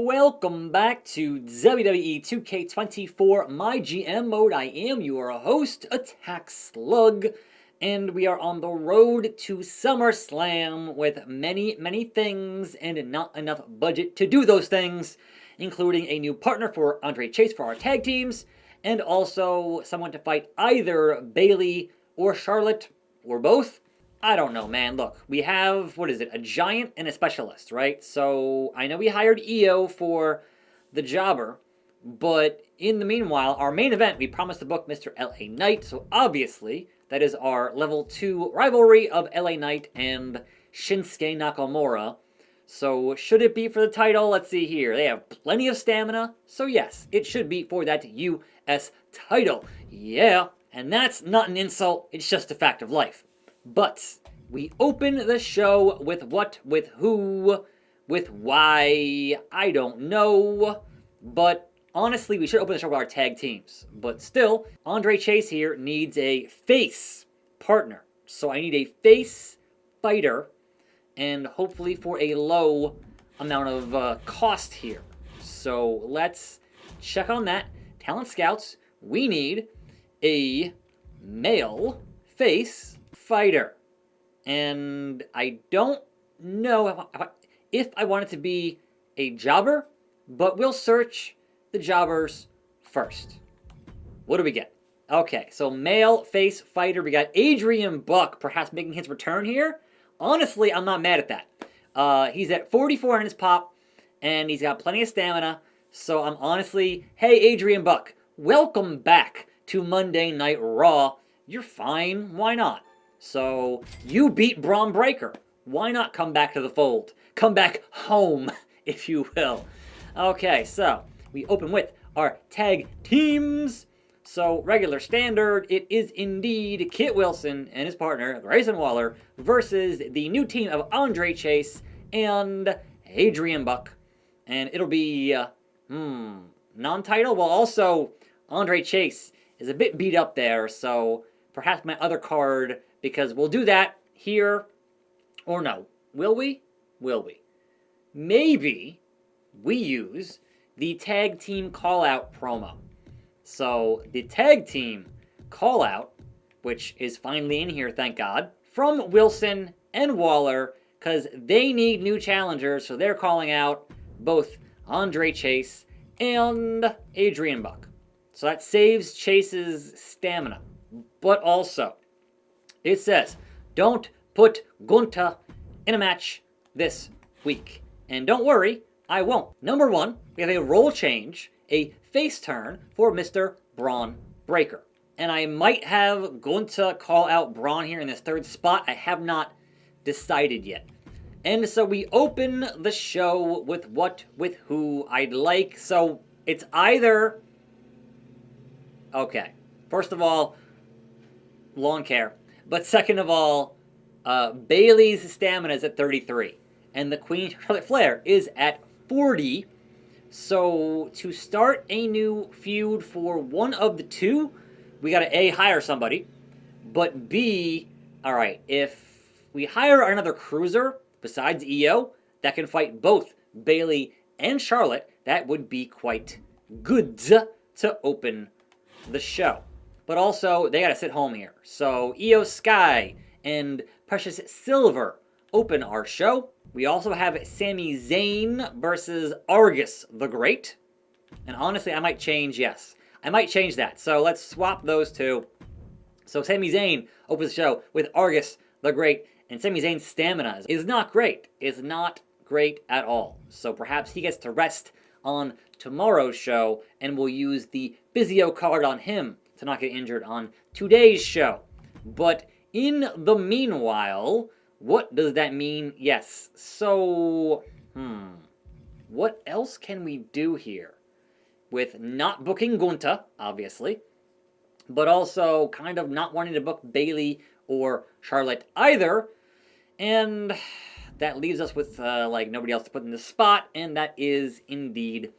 Welcome back to WWE 2K24 MyGM mode. I am your host, attackslug, and we are on the road to SummerSlam with many things and not enough budget to do those things, including a new partner for Andre Chase for our tag teams, and also someone to fight either Bayley or Charlotte, or both. I don't know, man. Look, we have, a giant and a specialist, right? So, I know we hired EO for the jobber, but in the meanwhile, our main event, we promised to book Mr. LA Knight, so obviously, that is our level 2 rivalry of LA Knight and Shinsuke Nakamura. So, should it be for the title? Let's see here. They have plenty of stamina, so yes, it should be for that US title. Yeah, and that's not an insult, it's just a fact of life. But we open the show with what, with who, with why, I don't know. But honestly, we should open the show with our tag teams. But still, Andre Chase here needs a face partner. So I need a face fighter, and hopefully for a low amount of cost here. So let's check on that. Talent Scouts, we need a male face fighter, and I don't know if I want it to be a jobber, but we'll search the jobbers first. What do we get? Okay, so male face fighter, we got Adrian Buck, perhaps making his return here. Honestly, I'm not mad at that. He's at 44 in his pop, and he's got plenty of stamina, so I'm honestly, hey Adrian Buck, welcome back to Monday Night Raw. You're fine, why not? So, you beat Braun Breaker. Why not come back to the fold? Come back home, if you will. Okay, so, we open with our tag teams. So, regular standard, it is indeed Kit Wilson and his partner, Grayson Waller, versus the new team of Andre Chase and Adrian Buck. And it'll be, non-title. Well, also, Andre Chase is a bit beat up there, so perhaps my other card, because we'll do that here, or no. Will we? Will we? Maybe we use the tag team call-out promo. So, the tag team call-out, which is finally in here, thank God, from Wilson and Waller, because they need new challengers, so they're calling out both Andre Chase and Adrian Buck. So that saves Chase's stamina. But also, it says, don't put Gunther in a match this week. And don't worry, I won't. Number one, we have a role change, a face turn for Mr. Braun Breaker. And I might have Gunther call out Braun here in this third spot. I have not decided yet. And so we open the show with what, with who I'd like. So it's either... Okay, first of all, lawn care. But second of all, Bayley's stamina is at 33. And the Queen, Charlotte Flair, is at 40. So to start a new feud for one of the two, we gotta A, hire somebody. But B, alright, if we hire another cruiser besides EO that can fight both Bayley and Charlotte, that would be quite good to open the show. But also, they gotta sit home here. So, Io Sky and Precious Silver open our show. We also have Sami Zayn versus Argus the Great. And honestly, I might change that. So, let's swap those two. So, Sami Zayn opens the show with Argus the Great. And Sami Zayn's stamina is not great. It's not great at all. So, perhaps he gets to rest on tomorrow's show, and we'll use the physio card on him to not get injured on today's show. But in the meanwhile, what does that mean? Yes, so, what else can we do here? With not booking Gunther, obviously, but also kind of not wanting to book Bayley or Charlotte either, and that leaves us with, nobody else to put in the spot, and that is indeed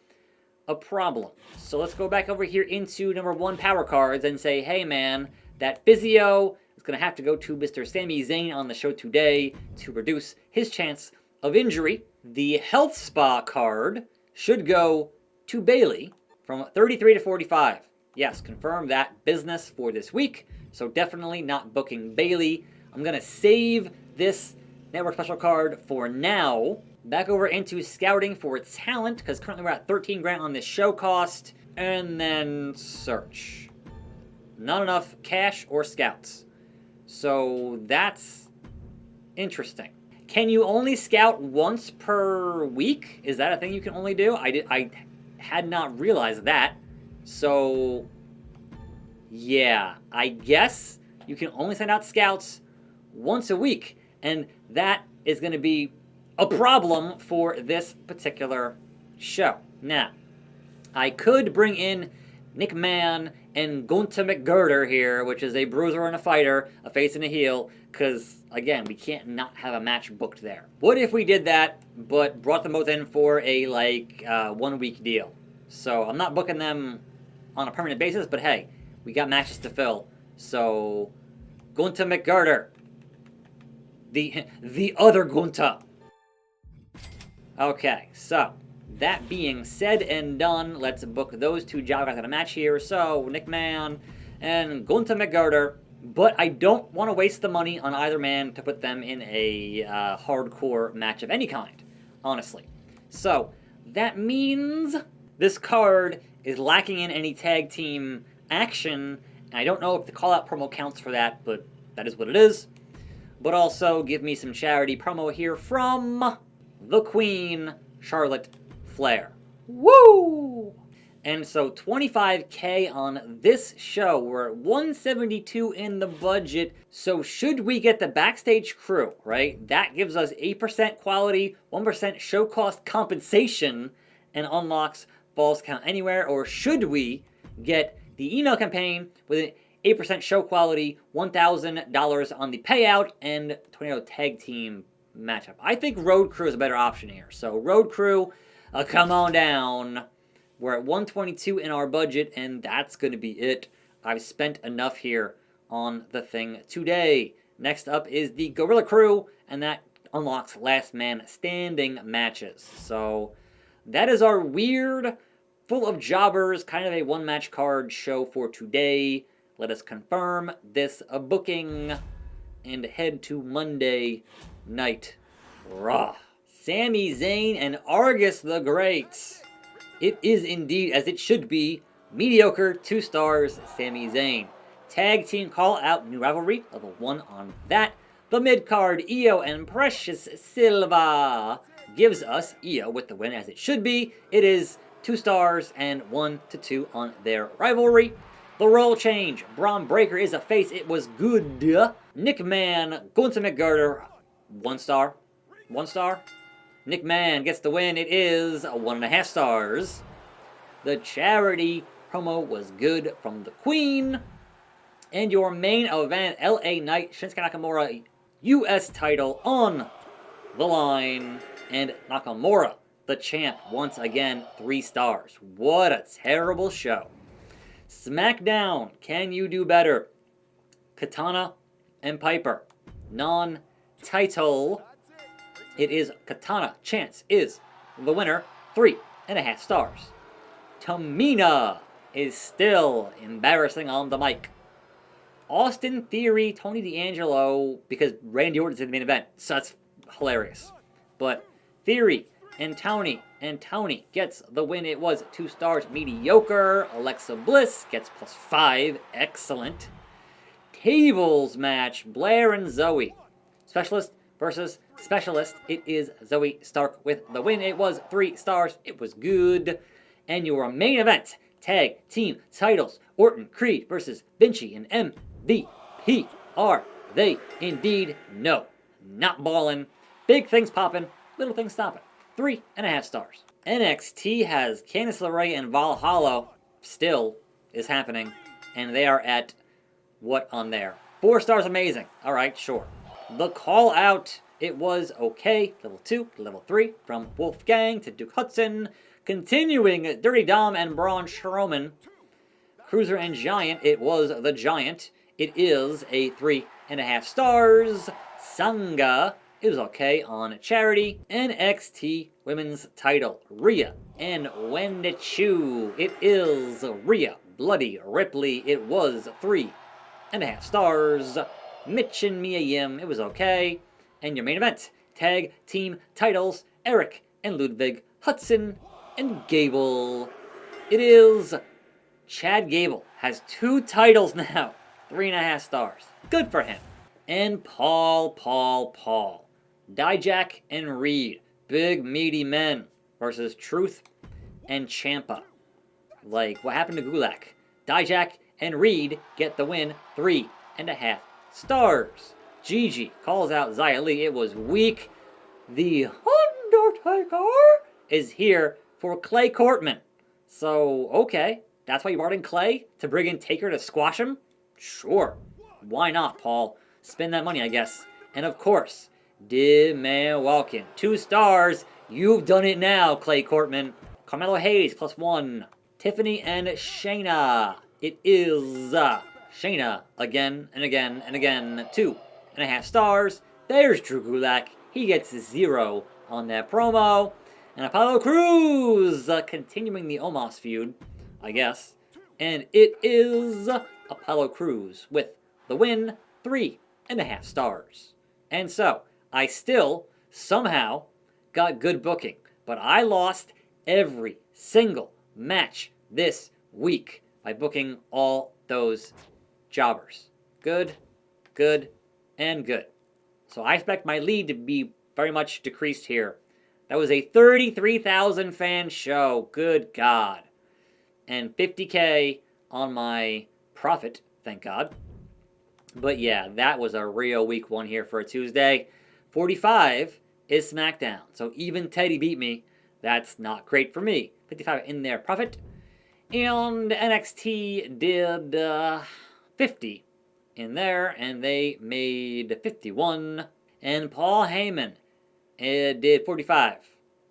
a problem. So let's go back over here into number 1 power cards and say, hey man, that physio is going to have to go to Mr. Sami Zayn on the show today to reduce his chance of injury. The health spa card should go to Bailey from 33 to 45. Yes, confirm that business for this week. So definitely not booking Bailey. I'm going to save this network special card for now. Back over into scouting for talent, because currently we're at 13 grand on this show cost. And then search. Not enough cash or scouts. So that's interesting. Can you only scout once per week? Is that a thing you can only do? I had not realized that. So yeah, I guess you can only send out scouts once a week, and that is going to be a problem for this particular show. Now, I could bring in Nick Mann and Gunther McGirder here, which is a bruiser and a fighter, a face and a heel, because, again, we can't not have a match booked there. What if we did that, but brought them both in for a, 1-week deal? So I'm not booking them on a permanent basis, but hey, we got matches to fill. So, Gunther McGirder. The other Gunther. Okay, so, that being said and done, let's book those two job guys at a match here. So, Nick Mann and Gunther McGirder. But I don't want to waste the money on either man to put them in a hardcore match of any kind, honestly. So, that means this card is lacking in any tag team action. And I don't know if the call-out promo counts for that, but that is what it is. But also, give me some charity promo here from the Queen, Charlotte Flair. Woo! And so 25K on this show. We're at 172 in the budget. So should we get the backstage crew, right? That gives us 8% quality, 1% show cost compensation, and unlocks Balls Count Anywhere. Or should we get the email campaign with an 8% show quality, $1,000 on the payout, and $20 tag team matchup? I think Road Crew is a better option here. So Road Crew, come on down. We're at 122 in our budget, and that's going to be it. I've spent enough here on the thing today. Next up is the Gorilla Crew, and that unlocks last man standing matches. So that is our weird, full of jobbers, kind of a one-match card show for today. Let us confirm this booking and head to Monday Night Raw. Sami Zayn and Argus the Great. It is indeed, as it should be, mediocre 2 stars, Sami Zayn. Tag team call out, new rivalry, level 1 on that. The mid-card, Io and Precious Silva, gives us Io with the win, as it should be. It is 2 stars and 1-2 on their rivalry. The role change, Braun Breaker is a face, it was good. Nick Mann, Gunther McGirder, 1 star. 1 star. Nick Mann gets the win. It is 1.5 stars. The charity promo was good from the Queen. And your main event, LA Knight, Shinsuke Nakamura, US title on the line. And Nakamura, the champ, once again, 3 stars. What a terrible show. SmackDown, can you do better? Katana and Piper, non-title. It is Katana. Chance is the winner. 3.5 stars. Tamina is still embarrassing on the mic. Austin Theory, Tony D'Angelo, because Randy Orton's in the main event. So that's hilarious. But Theory and Tony gets the win. It was 2 stars. Mediocre. Alexa Bliss gets +5. Excellent. Tables match. Blair and Zoe. Specialist versus Specialist. It is Zoe Stark with the win. It was 3 stars. It was good. And your main event, tag team titles, Orton, Creed versus Vinci and MVP. Are they indeed? No. Not ballin'. Big things poppin', little things stoppin'. 3.5 stars. NXT has Candice LeRae and Valhalla. Still is happening. And they are at, what on there? 4 stars amazing. Alright, sure. The call out, it was okay. Level 2 to level 3 from Wolfgang to Duke Hudson. Continuing Dirty Dom and Braun Strowman. Cruiser and Giant, it was the Giant. It is a 3.5 stars. Sangha It was okay on charity. NXT Women's title, Rhea and Wendy Chu. It is Rhea Bloody Ripley. It was 3.5 stars. Mitch and Mia Yim. It was okay. And your main event, tag team titles, Eric and Ludwig, Hudson and Gable. It is Chad Gable has 2 titles now. 3.5 stars. Good for him. And Paul. Dijak and Reed. Big meaty men versus Truth and Ciampa. Like, what happened to Gulak? Dijak and Reed get the win. 3.5 stars. Gigi calls out Xia Li. It was weak. The Undertaker is here for Clay Courtman. So, okay. That's why you brought in Clay? To bring in Taker to squash him? Sure. Why not, Paul? Spend that money, I guess. And of course, Demay Walkin. 2 stars. You've done it now, Clay Courtman. Carmelo Hayes, +1. Tiffany and Shayna. It is Shayna again and again and again. 2.5 stars. There's Drew Gulak. He gets 0 on that promo. And Apollo Crews continuing the Omos feud, I guess. And it is Apollo Crews with the win. 3.5 stars. And so, I still somehow got good booking, but I lost every single match this week by booking all those jobbers. Good, and good. So I expect my lead to be very much decreased here. That was a 33,000 fan show. Good God. And 50K on my profit, thank God. But yeah, that was a real week 1 here for a Tuesday. 45 is SmackDown. So even Teddy beat me. That's not great for me. 55 in their profit. And NXT did 50 in there. And they made 51. And Paul Heyman did 45.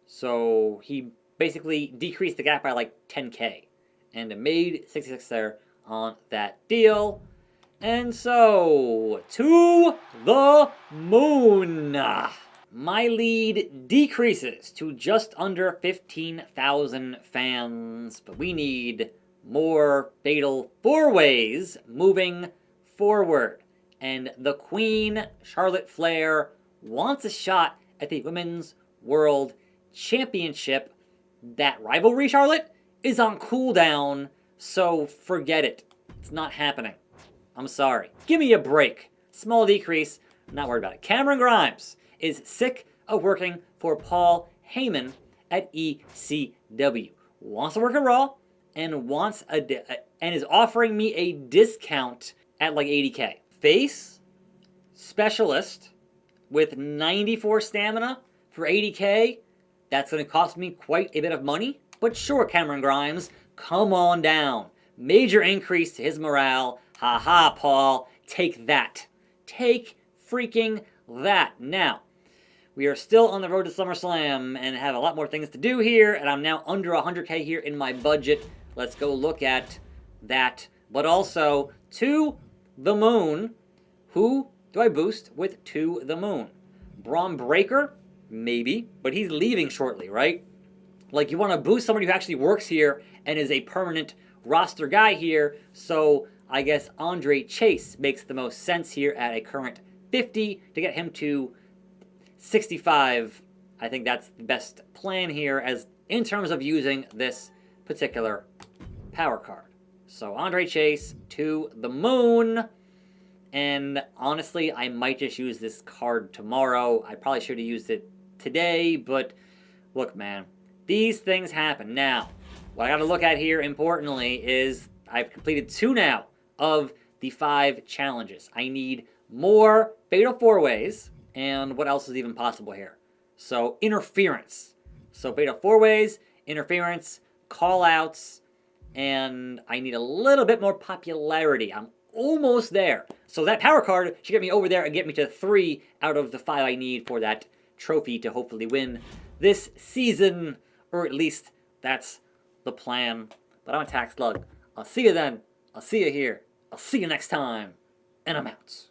So he basically decreased the gap by like 10K. And made 66 there on that deal. And so, to the moon. My lead decreases to just under 15,000 fans, but we need more fatal 4-ways moving forward. And the Queen, Charlotte Flair, wants a shot at the Women's World Championship. That rivalry, Charlotte, is on cooldown, so forget it. It's not happening. I'm sorry. Give me a break. Small decrease. I'm not worried about it. Cameron Grimes is sick of working for Paul Heyman at ECW. Wants to work at Raw and and is offering me a discount at like 80K. Face specialist with 94 stamina for 80K. That's going to cost me quite a bit of money. But sure, Cameron Grimes, come on down. Major increase to his morale. Ha ha, Paul. Take that. Take freaking that. Now, we are still on the road to SummerSlam and have a lot more things to do here, and I'm now under 100K here in my budget. Let's go look at that. But also, to the moon. Who do I boost with to the moon? Braun Breaker? Maybe. But he's leaving shortly, right? Like, you want to boost somebody who actually works here and is a permanent roster guy here, so I guess Andre Chase makes the most sense here at a current 50 to get him to 65. I think that's the best plan here as in terms of using this particular power card. So Andre Chase to the moon. And honestly, I might just use this card tomorrow. I probably should have used it today, but look, man, these things happen. Now, what I got to look at here importantly is I've completed 2 now of the 5 challenges. I need more Fatal 4-Ways, and what else is even possible here? So, interference. So, Fatal 4-Ways, interference, call-outs, and I need a little bit more popularity. I'm almost there. So that power card should get me over there and get me to 3 out of the 5 I need for that trophy to hopefully win this season, or at least that's the plan. But I'm Attack Slug. I'll see you then. I'll see you here. I'll see you next time. And I'm out.